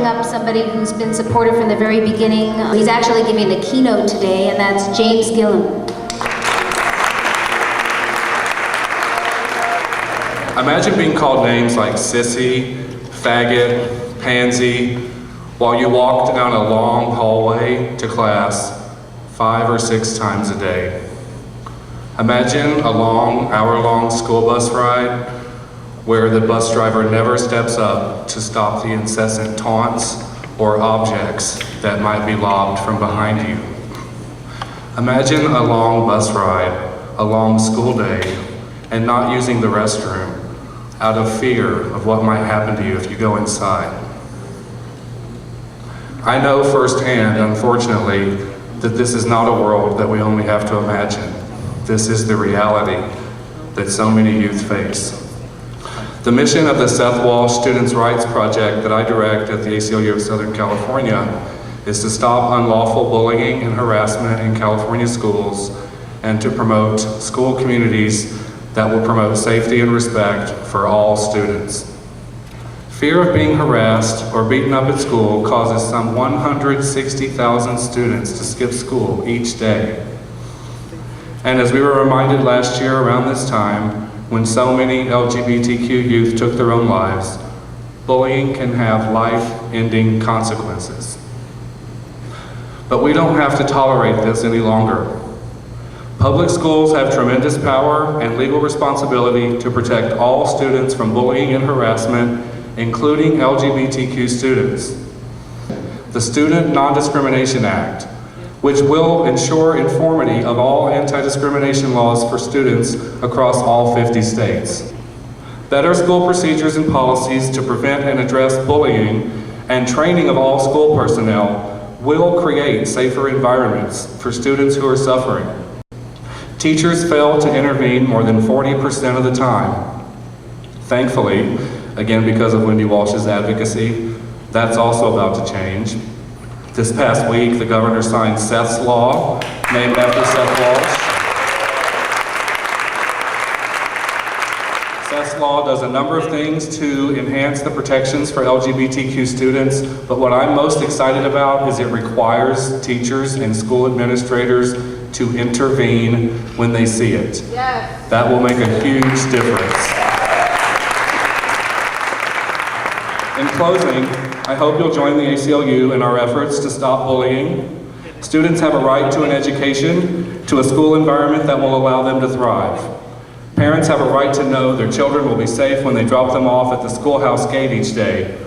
bring up somebody who's been supportive from the very beginning. He's actually giving the keynote today, and that's James Gilliam. Imagine being called names like sissy, faggot, pansy, while you walked down a long hallway to class 5 or 6 times a day. Imagine a long, hour-long school bus ride where the bus driver never steps up to stop the incessant taunts or objects that might be lobbed from behind you. Imagine a long bus ride, a long school day, and not using the restroom out of fear of what might happen to you if you go inside. I know firsthand, unfortunately, that this is not a world that we only have to imagine. This is the reality that so many youth face. The mission of the Seth Walsh Students' Rights Project that I direct at the ACLU of Southern California is to stop unlawful bullying and harassment in California schools and to promote school communities that will promote safety and respect for all students. Fear of being harassed or beaten up at school causes some 160,000 students to skip school each day. And as we were reminded last year around this time, when so many LGBTQ youth took their own lives, bullying can have life-ending consequences. But we don't have to tolerate this any longer. Public schools have tremendous power and legal responsibility to protect all students from bullying and harassment, including LGBTQ students. The Student Non-Discrimination Act, which will ensure uniformity of all anti-discrimination laws for students across all 50 states. Better school procedures and policies to prevent and address bullying and training of all school personnel will create safer environments for students who are suffering. Teachers fail to intervene more than 40% of the time. Thankfully, again because of Wendy Walsh's advocacy, that's also about to change. This past week, the governor signed Seth's Law, named after Seth Walsh. Seth's Law does a number of things to enhance the protections for LGBTQ students, but what I'm most excited about is it requires teachers and school administrators to intervene when they see it. Yes. That will make a huge difference. In closing, I hope you'll join the ACLU in our efforts to stop bullying. Students have a right to an education, to a school environment that will allow them to thrive. Parents have a right to know their children will be safe when they drop them off at the schoolhouse gate each day.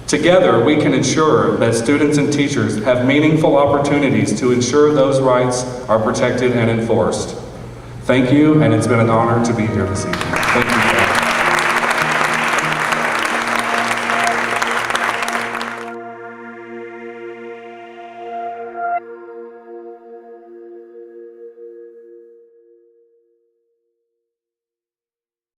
Together, we can ensure that students and teachers have meaningful opportunities to ensure those rights are protected and enforced. Thank you, and it's been an honor to be here this evening. Thank you.